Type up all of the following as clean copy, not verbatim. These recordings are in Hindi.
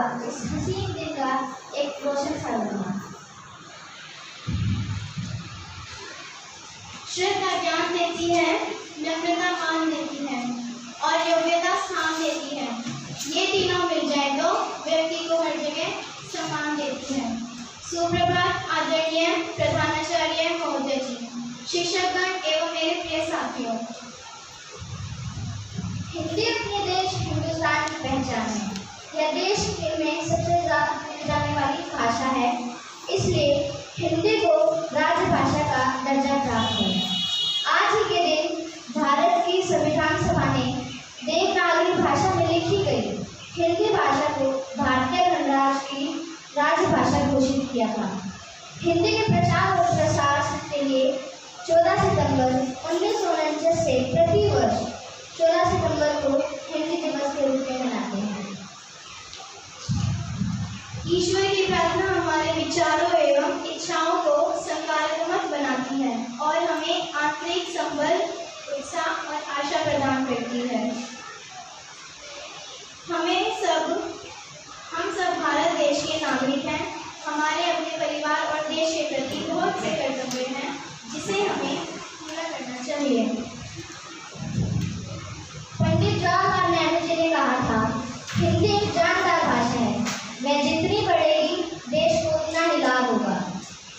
इस हसीन दिन का एक रोशन सा नमूना। श्रद्धा ज्ञान देती है, नम्रता मान देती है और योग्यता स्थान देती है। ये तीनों मिल जाए तो व्यक्ति को हर जगह सम्मान देती है। सुप्रभात आदरणीय प्रधानाचार्य महोदय जी, शिक्षकगण एवं मेरे प्रिय साथियों। हिंदी अपने देश हिंदुस्तान की पहचान है। यह देश में सबसे ज्यादा बोली जाने वाली भाषा है, इसलिए हिंदी को राजभाषा का दर्जा प्राप्त है। आज ही के दिन भारत की संविधान सभा ने देवनागरी भाषा में लिखी गई हिंदी भाषा को भारतीय गणराज्य की राजभाषा घोषित किया था। हिंदी के प्रचार और प्रसार के लिए 14 सितंबर 1949 से प्रतिवर्ष 14 सितंबर को हिंदी दिवस के रूप में मनाते हैं। ईश्वर की प्रार्थना हमारे विचारों एवं इच्छाओं को सकारात्मक बनाती है और हमें आंतरिक संबल, उत्साह और आशा प्रदान करती है। हम सब भारत देश के नागरिक हैं। हमारे अपने परिवार और देश के प्रति बहुत से कर्तव्य हैं जिसे हमें पूरा करना चाहिए। पंडित जवाहरलाल नेहरू जी ने कहा था, हिंदी एक जानदार भाषा है, वह जितनी बढ़ेगी देश को उतना ही लाभ होगा।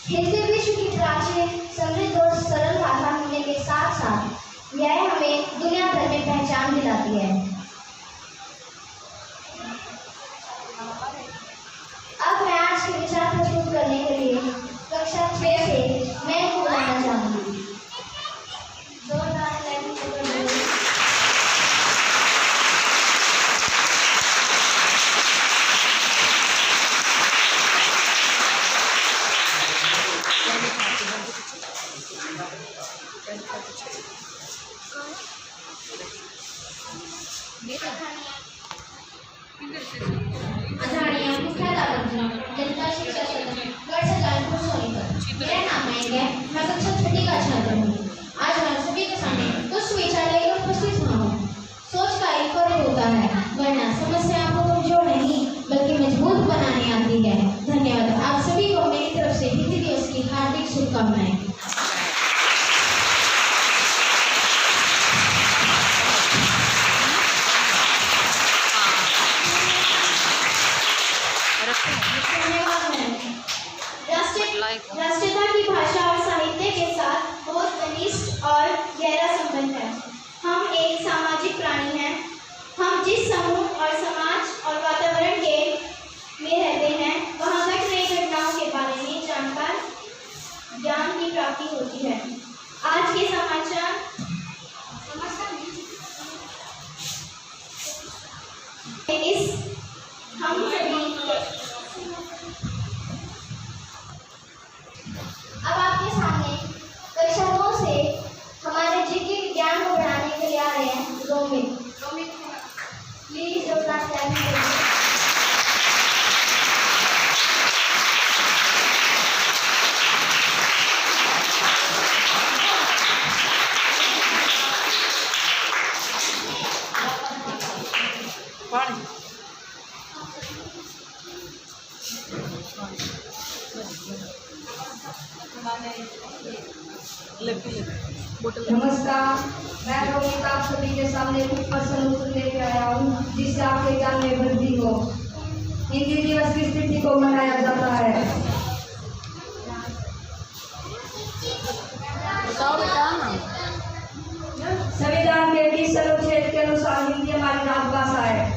हिंदी विश्व की प्राचीन, समृद्ध और सरल भाषा होने के साथ साथ यह हमें दुनिया भर में पहचान दिलाती है। अब मैं आज के विचार प्रस्तुत करने के लिए कक्षा 6 से मैं को बुलाना चाहूँगी। जनता शिक्षा सदन गढ़ सजानपुर सोनीपत। मेरा नाम है, मैं कक्षा 6 का छात्र हूँ। आज मैं सभी के सामने कुछ विचार लेकर उपस्थित हुआ हूँ। सोच का एक फर्क होता है, वरना समस्याओं को कमजोर नहीं बल्कि मजबूत बनाने आती है। धन्यवाद। आप सभी को मेरी तरफ से हिंदी दिवस की हार्दिक शुभकामनाएं। राष्ट्रीयता की भाषा और साहित्य के साथ बहुत घनिष्ठ और गहरा संबंध है। हम एक सामाजिक प्राणी हैं। हम जिस समूह और समाज और वातावरण में रहते हैं, वहाँ घट रही घटनाओं के बारे में जानकर ज्ञान की प्राप्ति होती है। आज के समाचार हम सभी अब आपके सामने कक्षा 9 से हमारे जीके विज्ञान को बढ़ाने के लिए आ रहे हैं रोमित। प्लीज जोरदार ताली दीजिए। नमस्कार, मैं रोमित आप सभी के सामने कुछ प्रश्न उत्तर लेकर आया हूँ जिससे आपके ज्ञान में वृद्धि हो। हिंदी दिवस किस तिथि को मनाया जाता है? संविधान के 20 अनुच्छेद के अनुसार हिंदी हमारी राजभाषा है।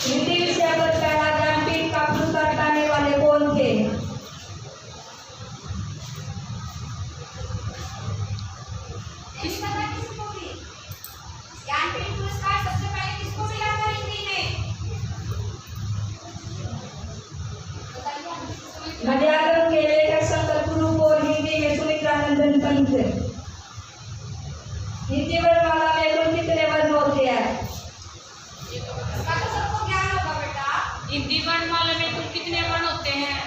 हिंदी विषय पर पहला ज्ञानपीठ का पुरस्कार पाने वाले कौन थे? ज्ञानपीठ पुरस्कार सबसे पहले किसको मिला था हिंदी में? व्याकरण के लेखक शंकर कुरूप और हिंदी में सुमित्रा नंदन पंत। हिंदी वर्णमाला में कुल कितने वर्ण होते हैं? सबको ज्ञान होगा बेटा। हिंदी वर्णमाला में कुल कितने वर्ण होते हैं?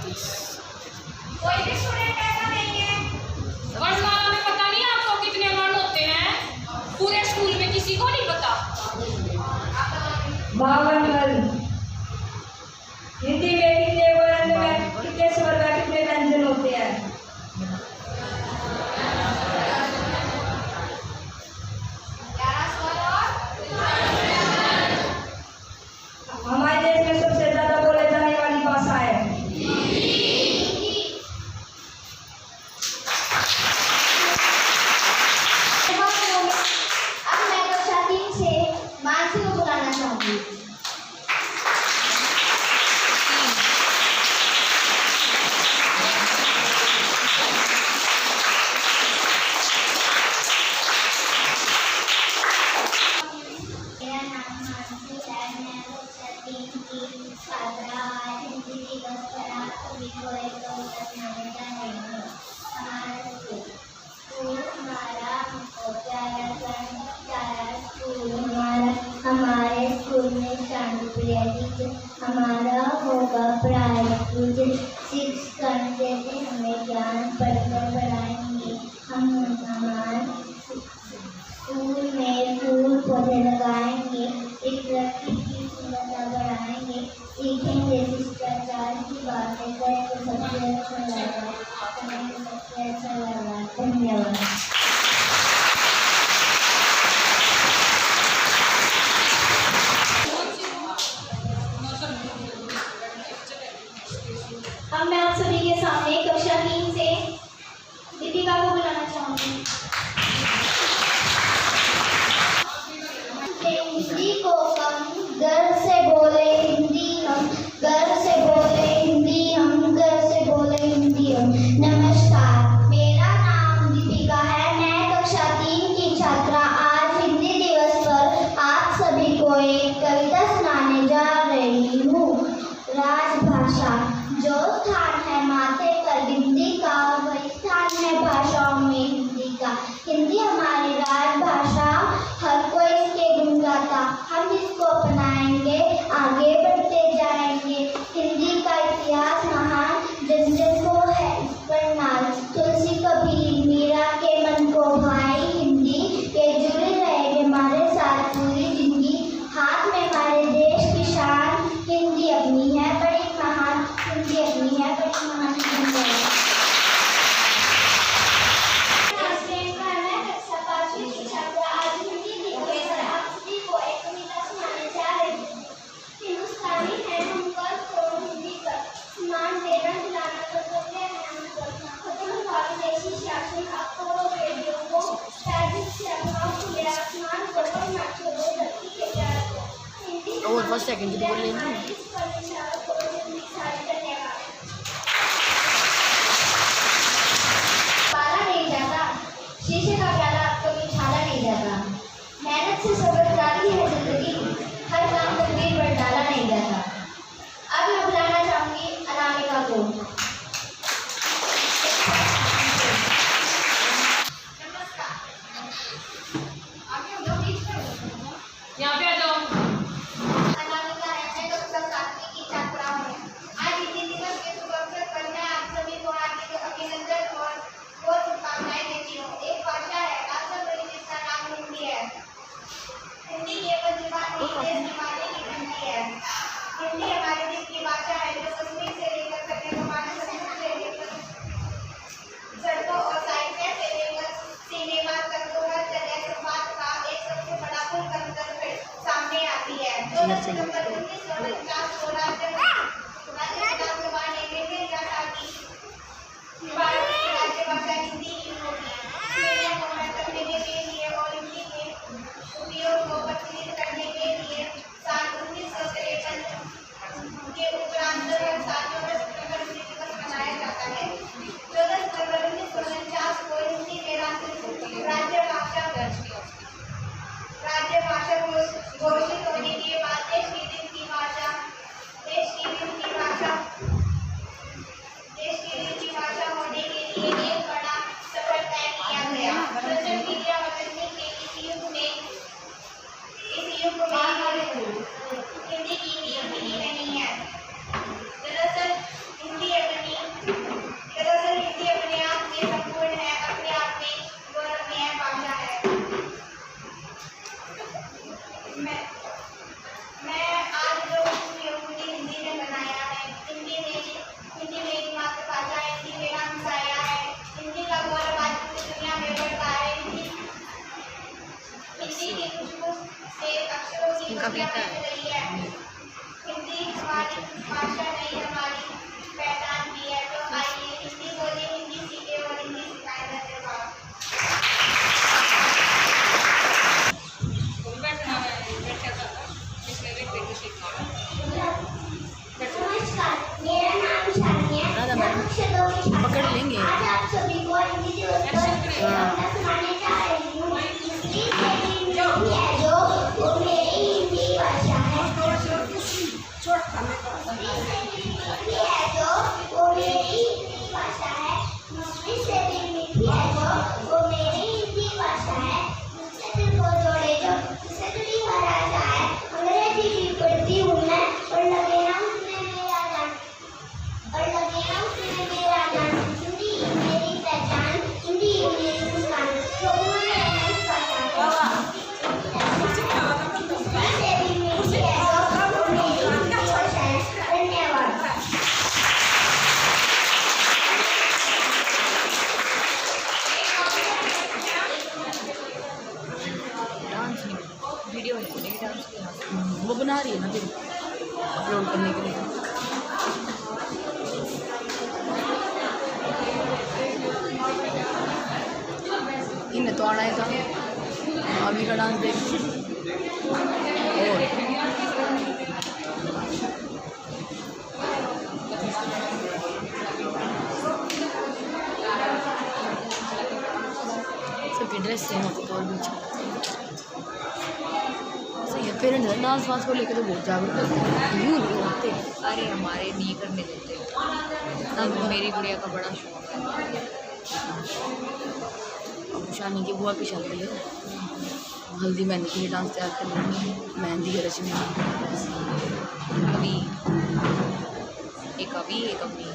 कोई भी स्टूडेंट ऐसा नहीं है। वर्णमाला में पता नहीं आपको कितने वर्ण होते हैं? पूरे स्कूल में किसी को नहीं पता। 52 वर्ण। हिंदी में कितने वर्ण में कितने स्वर व कितने व्यंजन होते हैं? 11 स्वर और हमारे देश में सबसे ज्यादा बोले जाने वाली भाषा है हिंदी। अब मैं कक्षा 3 से मानसी को बुलाना चाहूंगी। मेरा नाम मानसी है। मैं कक्षा 3 की छात्रा। आज हिंदी दिवस पर आप सभी को एक कविता सुनाने जा रही हूँ। हमारा स्कूल हमारा हमको प्यारा प्यारा स्कूल हमारा। हमारे स्कूल में शांति प्रिय टीचर हमारा होगा प्राइवेट टीचर। शिक्षण देते हमें ज्ञान पढ़कर बढ़ाएंगे हम। हमारे स्कूल में फूल पौधे लगाएंगे। प्रकृति की सुंदरता बढ़ाएंगे। सीखेंगे शिष्टाचार की बातें करेंगे। सबसे अच्छा लगा सबसे अच्छा लगा। धन्यवाद। अब मैं आप सभी के सामने कक्षा 3 से दीपिका को बुलाना चाहूंगी। हिंदी को हम गर्व से बोले हिंदी हम गर्व से बोले हिंदी हम गर्व से बोले हिंदी हम। नमस्कार, मेरा नाम दीपिका है। मैं कक्षा 3 की छात्रा। आज हिंदी दिवस पर आप सभी को एक कविता सुनाने जा रही हूँ। राजभाषा। जो स्थान है माथे पर हिंदी का वही स्थान है भाषाओं में हिंदी का। हिंदी हमारी राजभाषा हर कोई इसके गुण गाता। हम इसको अपनाएंगे आगे बढ़ते जाएंगे। हिंदी का इतिहास महान जन जन को है इस पर नाज। तुलसी कबीर मीरा के मन को भाई हिंदी के जुड़े रहेंगे हमारे साथ पूरी जिंदगी। हाथ में हमारे देश की शान हिंदी अपनी है बड़ी महान। हिंदी अपनी है बड़ी महान। और फर्स्ट सेकंड की बोल लेंगे। पाला नहीं जाता, शीशे का प्याला कभी छाला नहीं जाता। मेहनत से सब्र जाती है जिंदगी, हर काम तकदीर पर डाला नहीं जाता। अब मैं बुलाना चाहूंगी अनामिका को। यहाँ पे आ जाओ। अनामिका है, मैं कक्षा आएगा आर्मी का डांस देख। और सबकी ड्रेस सेम होती है और भी अच्छा सही है। पेरेंट्स डांस वांस को लेकर तो बहुत जागरूक होते हैं, यूँ नहीं होते। अरे हमारे नहीं करने देते। अब मेरी गुड़िया का बड़ा शौक है। अब शानी की बुआ की शादी है, हल्दी मेहंदी के लिए डांस तैयार कर लेंगे, मेहंदी की रस्म अभी एक अभी एक अभी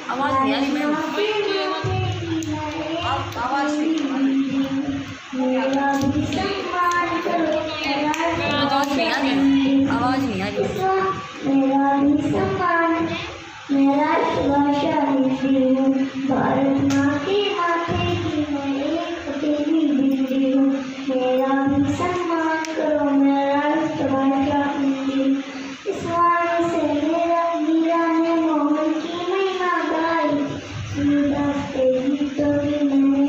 आवाज़ नहीं आ रही मैम, आवाज़ आवाज़ नहीं आ रही। मेरा भी सम्मान, मेरा भारत माँ के माथे की मैं एक अकेली बिंदी हूँ। मेरा भी सम्मान करो, मेरा राष्ट्रभाषा हिंदी। इस वाणी से मेरा मीरा ने मोहन की महिमा गाई। गीतों की मैंने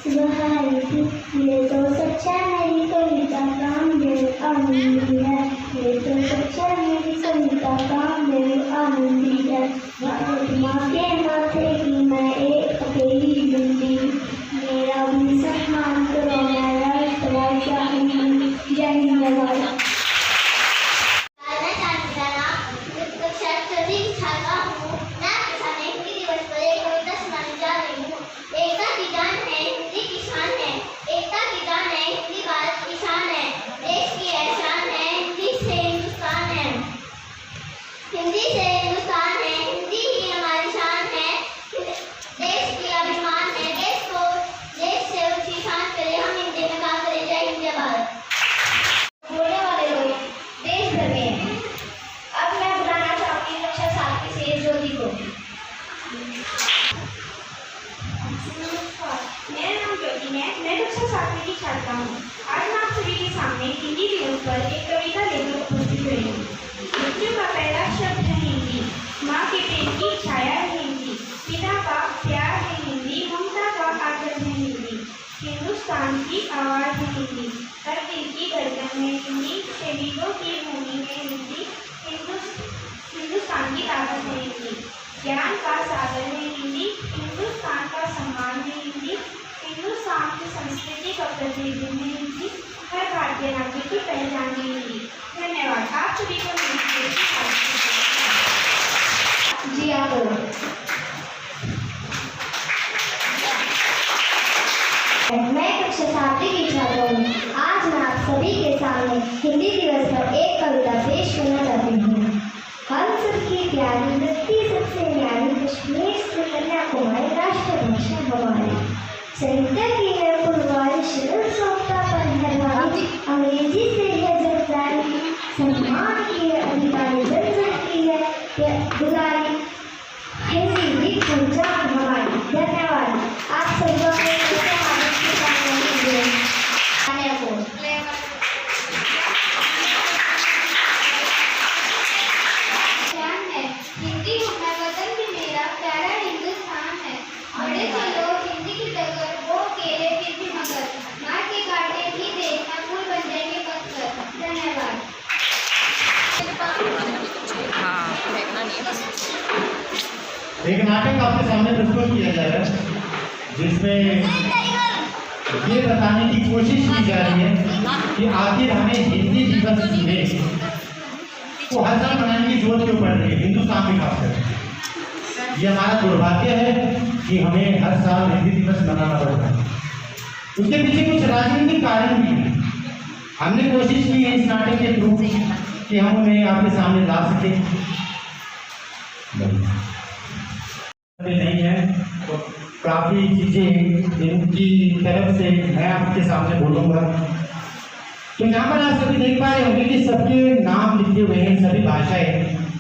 सुहाई थी, ये तो सच्चा मेरी कविता कामदेव आनंदी है। ये तो सच्चा मेरी कविता कामदेव आनंदी है। भारत माँ के माथे की मैं एक अकेली बिंदी। मेरा भी सम्मान करो, मेरा राष्ट्रभाषा हिंदी। जय हिंद। छात्रा हूँ। आज मैं आप सभी के सामने हिंदी दिवस पर एक कविता लेकर उपस्थित हुई हूँ। मृत्यु का पहला शब्द है हिंदी, माँ के प्रेम की छाया है हिंदी, पिता का प्यार है हिंदी, ममता का आदर है हिंदी, हिंदुस्तान की आवाज़ है हिंदी, हर दिल की धड़कन है हिंदी, शहीदों की भूमि है हिंदी, हिंदुस्तान की ताकत है हिंदी, ज्ञान का सागर है हिंदी, हिंदुस्तान का सम्मान है हिंदी, हिंदुस्तान की संस्कृति का प्रतिबिंब है हिंदी, हर भारतीय नागरिक की पहचान है हिंदी। धन्यवाद। आप सभी को जी आप मैं कक्षा 7 की छात्रा हूँ। आज मैं आप सभी के सामने हिंदी दिवस पर एक कविता पेश करना चाहती हूँ। हम सबकी प्यारी धरती सबसे न्यारी, कश्मीर से कन्याकुमारी राष्ट्रभाषा हमारी, साहित्य की है पुरवारी, शिर सोता पर है भारी, अंग्रेजी से है जगदारी, सम्मान की है अधिकारी, जन की है गुजारी, हिंदी की पहचान हमारी। धन्यवाद। आप सबको एक नाटक आपके सामने प्रस्तुत किया जा रहा है जिसमें ये बताने की कोशिश की जा रही है कि आखिर हमें हिंदी दिवस में को हर साल मनाने की जरूरत क्यों पड़ रही है, हिंदुस्तान में खासकर। ये हमारा दुर्भाग्य है कि हमें हर साल हिंदी दिवस मनाना पड़ता है। उसके पीछे कुछ राजनीतिक कारण भी है। हमने कोशिश की है इस नाटक के थ्रू कि हम उन्हें आपके सामने ला सकें। नहीं है तो काफ़ी चीज़ें इनकी तरफ से मैं आपके सामने बोलूँगा। तो यहाँ पर आप सभी देख पा रहे होंगे कि सबके नाम लिखे हुए हैं, सभी भाषाएं।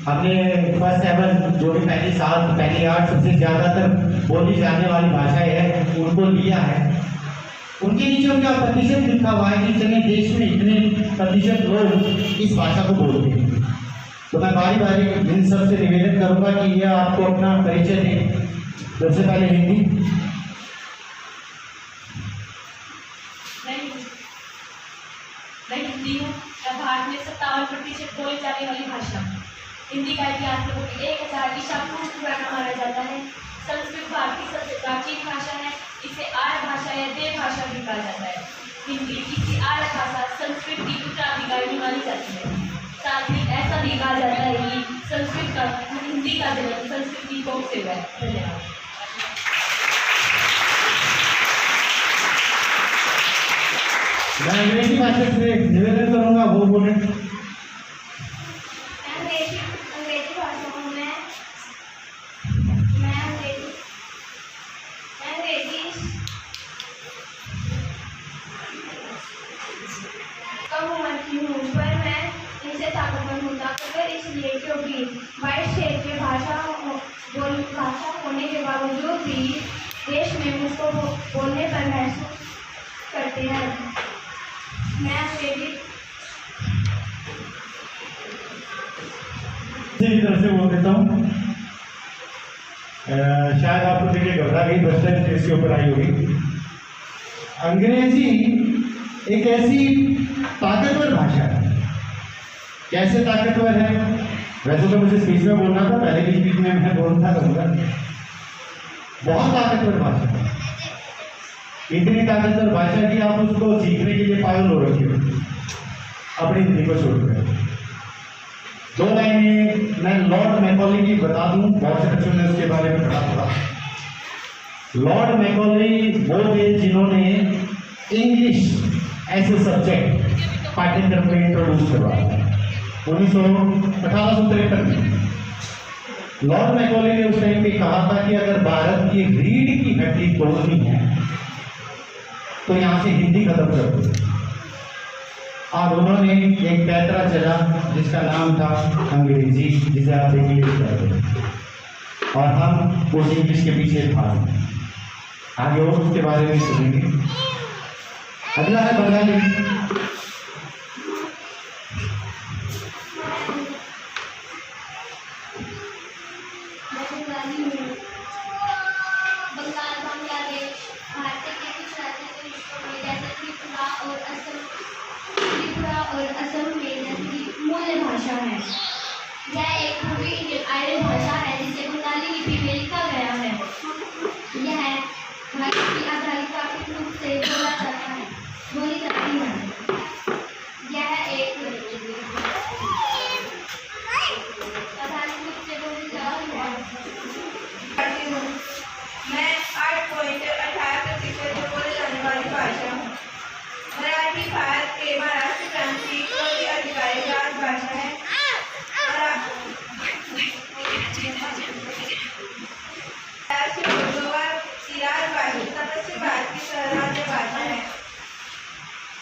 हमने फर्स्ट 7 जो भी पहली 7 पहली 8 सबसे ज़्यादातर बोली जाने वाली भाषाएं हैं उनको लिया है। उनके नीचे उनका प्रतिशत लिखा हुआ है कि इतने देश में इतने प्रतिशत लोग इस भाषा को बोलते हैं। तो मैं बारी बारी इन सब से निवेदन करूंगा कि यह आपको अपना परिचय दें। सबसे पहले हिंदी। मैं हिंदी हूँ। भारत में 57% बोली जाने वाली भाषा। हिंदी का इतिहास लगभग 1000 ईसा पूर्व पुराना माना जाता है। संस्कृत भारत की सबसे प्राचीन भाषा है। इसे आर्य भाषा या देव भाषा भी कहा जाता है। हिंदी किसी आर्य भाषा संस्कृत की उत्तराधिकारी मानी जाती है। साथ ही ऐसा भी कहा जाता है कि संस्कृत का हिंदी का जन्म संस्कृत की कोख से हुआ है। धन्यवाद। मैं अंग्रेजी भाषा से निवेदन करूंगा, वो बोले। अंग्रेजी भाषा हूँ मैं अंग्रेजी कम उम्र की हूँ, पर मैं इनसे ताकतवर हूँ। ताकतवर इसलिए क्योंकि 22 क्षेत्रीय भाषा होने के बावजूद भी देश में मुझको बोलने पर महसूस करते हैं। मैं अंग्रेजी तरह से बोल देता हूँ। शायद आपको देखिए घबरा गई, बस इसके ऊपर आई होगी। अंग्रेजी एक ऐसी ताकतवर भाषा है। कैसे ताकतवर है? वैसे तो मुझे स्पीच में बोलना था, पहले की स्पीच में मैं बोलता रहूँगा। बहुत ताकतवर भाषा है। इतनी ताकतवर भाषा कि आप उसको सीखने के लिए पागल हो रखे हो अपनी हिंदी को छोड़कर। 2 लाइनें मैं लॉर्ड मैकॉले की बता दूं, बहुत से बच्चों ने उसके बारे में पढ़ा था। लॉर्ड मैकॉले वो थे जिन्होंने इंग्लिश ऐसे सब्जेक्ट पाठ्यक्रम में इंट्रोड्यूस करवाया 1853 में। लॉर्ड मैकॉले ने उस टाइम पे कहा था कि अगर भारत की रीढ़ की हड्डी तोड़नी है तो यहाँ से हिंदी खत्म कर दो। और उन्होंने एक पैतरा चला जिसका नाम था अंग्रेजी, जिसे आप इंग्लिश कहते हैं, और हम उस इंग्लिश के पीछे भागे। आगे और उसके बारे में सुनेंगे। अगला है बंगाली। बंगाल बांग्लादेश भारत के कुछ राज्यों के विश्व में जैसे त्रिपुरा और असम में जैसे मूल भाषा है। यह एक पूर्वी इंडियन आर्य भाषा है जिसे बंगाली लिपि में लिखा गया है। यह भारत की आधारित प्राकृतिक रूप से बोली जाती है। यह एक आधारित रूप से बोली जाती है। मैं 8.18% जो बोले जाने वाली भाषा हूँ। मराठी भारत के महाराष्ट्र प्रांत की कोई आधिकारिक राजभाषा है। पश्चिम भारत की राज्य भाषा है।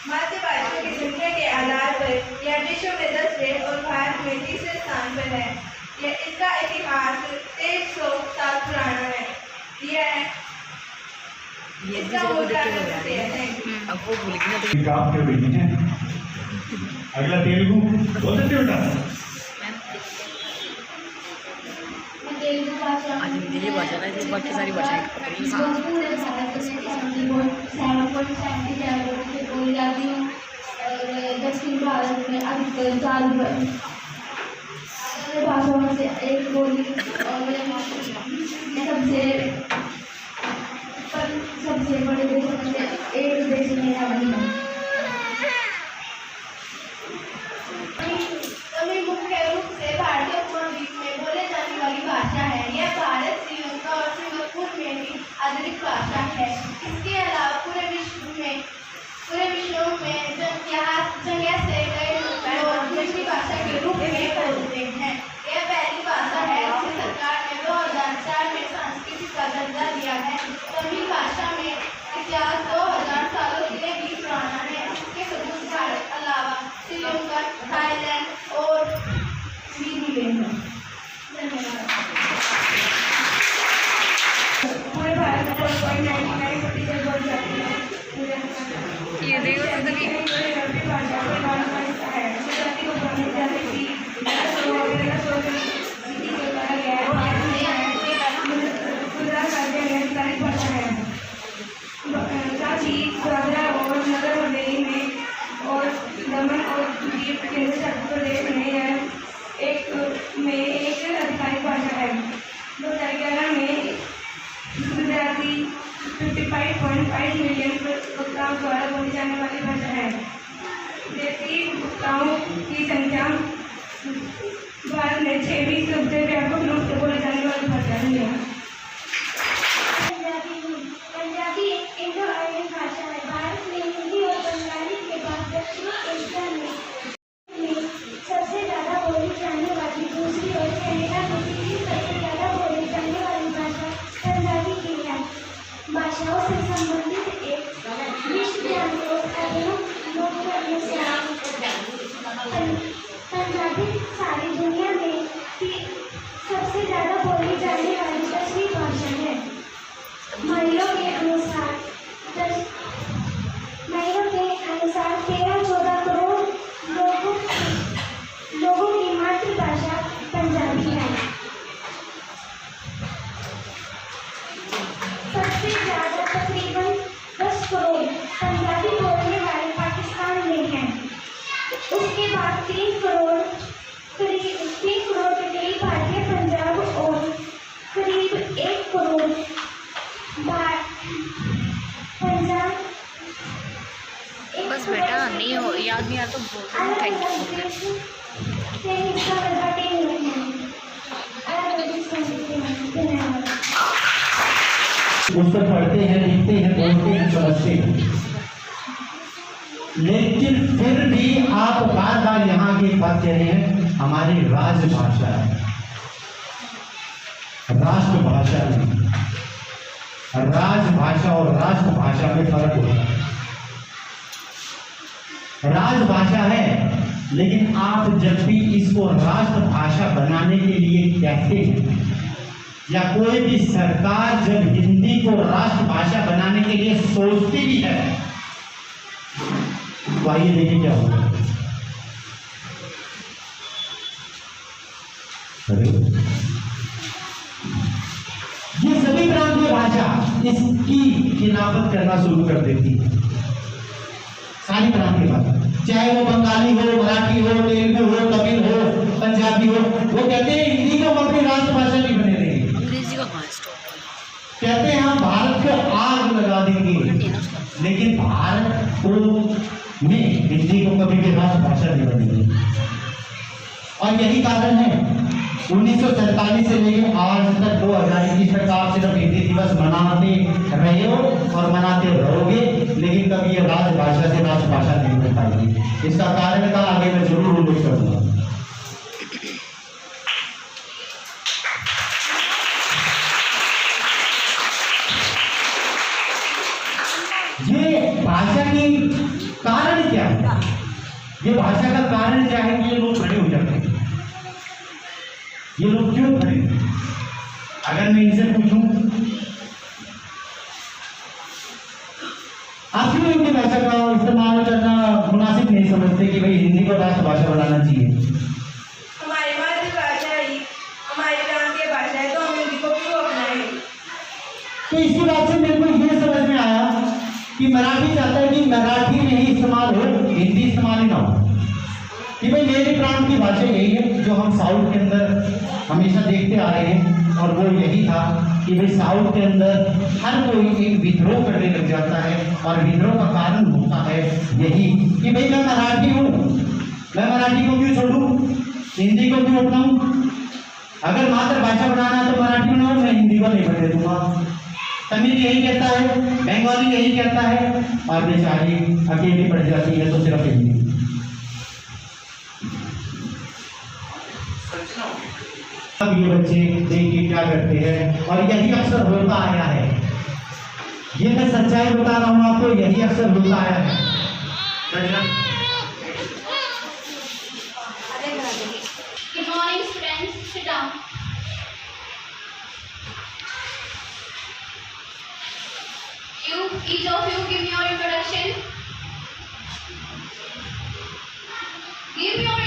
मातृभाषा की संख्या के आधार पर यह विश्व में 10वें और भारत में 30वें स्थान पर है। इसका इतिहास 1300 साल पुराना है। इसका मूल कारण है। अब वो भूल गई ना तो आप क्या बेटी हैं? अगला तेलुगु बोल सकते हो बेटा? मैं तेलुगु भाषा आज हिंदी की भाषा ना जो बाकी सारी भाषाएं पकड़ी पूरे भारत में 7.77% से बोली जाती हूँ और दक्षिण भारत में अधिकतर 4 भाषाओं में से एक बोली और सबसे बड़े देशों में से एक देश मेरा वही है। तमिल मुख्य रूप से भारतीय उपमहाद्वीप में बोले जाने वाली भाषा है। यह भारत, श्रीलंका और सिंगापुर में भी आधारित भाषा है। इसके अलावा पूरे विश्व में जगह से कई लोग दूसरी भाषा के रूप में बोलते हैं। यह पहली भाषा है जिसे सरकार ने 2004 में सांस्कृतिक का दर्जा दिया है। तमिल भाषा में इतिहास 2000 सालों के लिए भी पुराना है। इसके सबूत भारत अलावा श्रीलंका, थाईलैंड और भी मिले हैं। धन्यवाद। पूरे भारत में 99% बोली जाती है। ये देखो तो भाषा को हिस्सा है। जाति को बोलने जाते कि साथ ही दादरा और नगर हवेली में और दमन और दीव केंद्र शासित प्रदेश में यह एक आधिकारिक भाषा है। 2011 में गुजराती 55.5 मिलियन वक्ताओं द्वारा बोली जाने वाली भाषा है। देशी वक्ताओं की संख्या भारत में 6वीं सबसे व्यापक रूप से बोली जाने वाली भाषा है। पंजाबी एक इंडो आर्यन भाषा है। भारत में हिंदी और बंगाली के बाद दक्षिण एशिया में सबसे ज़्यादा बोली जाने वाली दूसरी और कनाडा में तीसरी सबसे ज़्यादा बोली जाने वाली भाषा पंजाबी की है। भाषाओं से संबंधित एक विश्वव्यापी अध्ययन करने से पंजाबी सारी दुनिया में सबसे ज़्यादा बोली जाने वाली 10वीं भाषा है। महिलाओं के अनुसार 13-14 करोड़ लोगों की मातृभाषा पंजाबी है। सबसे ज्यादा तकरीबन 10 करोड़ पंजाबी बोलने वाले पाकिस्तान में हैं। उसके बाद 3 करोड़ के करीब भारतीय पंजाब और करीब 1 करोड़ पंजाब। बस बेटा नहीं हो याद नहीं आ तो बोल थैंक यू। पुस्तक पढ़ते हैं, लिखते हैं, बोलते हैं, समझते हैं, लेकिन फिर भी आप बार बार यहाँ की बात कह रहे हैं हमारी राजभाषा है। राष्ट्रभाषा नहीं, राजभाषा और राष्ट्रभाषा में फर्क होता है। राजभाषा है, लेकिन आप जब भी इसको राष्ट्रभाषा बनाने के लिए कहते हैं या कोई भी सरकार जब हिंदी को राष्ट्रभाषा बनाने के लिए सोचती भी है तो आइए देखिए क्या होगा। अरे ये सभी प्रांतीय भाषा इसकी खिलाफत करना शुरू कर देती है। सारी प्रांतीय भाषा, चाहे वो बंगाली हो, मराठी हो, तेलुगु हो, तमिल हो, पंजाबी हो, वो कहते हैं हिंदी को हम अपनी राष्ट्रभाषा नहीं बने देंगे। अंग्रेजी का कहाँ स्टॉप कहते हैं हम भारत को आग लगा देंगे, लेकिन भारत को में हिंदी को कभी भी राष्ट्रभाषा नहीं बनेगी। और यही कारण है 1947 से लेकर आज तक 2021 तक आप सिर्फ हिंदी दिवस मनाते रहे हो और मनाते रहोगे, लेकिन कभी ये राजभाषा से राष्ट्रभाषा नहीं बन पाएगी। इसका कारण का आगे मैं जरूर उल्लेख करूंगा। ये भाषा की कारण क्या है? ये भाषा का कारण क्या है कि ये लोग खड़े हो जाते हैं? ये लोग क्यों खड़े हैं? अगर मैं इनसे पूछूं, आप क्यों हिंदी भाषा का इस्तेमाल करना मुनासिब नहीं समझते कि भाई हिंदी को राष्ट्रभाषा बनाना चाहिए? हमारी मातृभाषा ही हमारी प्रांतीय भाषा है, तो हम हिंदी को क्यों अपनाएं? तो इसकी बात से मेरे को ये समझ में आया कि मराठी चाहता है कि मराठी में ही इस्तेमाल हो, हिंदी इस्तेमाल ही ना हो। कि भाई मेरे प्रांत की भाषा यही है जो हम साउथ के अंदर हमेशा देखते आ रहे हैं, और वो यही था कि भाई साउथ के अंदर हर कोई एक विद्रोह करने लग जाता है, और विद्रोह का कारण होता है यही कि भाई मैं मराठी हूँ, मैं मराठी को क्यों छोड़ूं, हिंदी को क्यों अपनाऊं? अगर मातृभाषा बनाना है तो मराठी बनाओ, मैं हिंदी को नहीं बनने दूंगा। तमिल यही कहता है, बंगाली यही कहता है, और बेचारी अकेली पड़ जाती है तो सिर्फ हिंदी। अब ये बच्चे देखिए क्या करते हैं, और यही अक्सर होता आया है। ये मैं सच्चाई बता रहा हूँ आपको, यही अक्सर होता आया है। Good morning, students. Sit down. Each of you give me your introduction. Give me your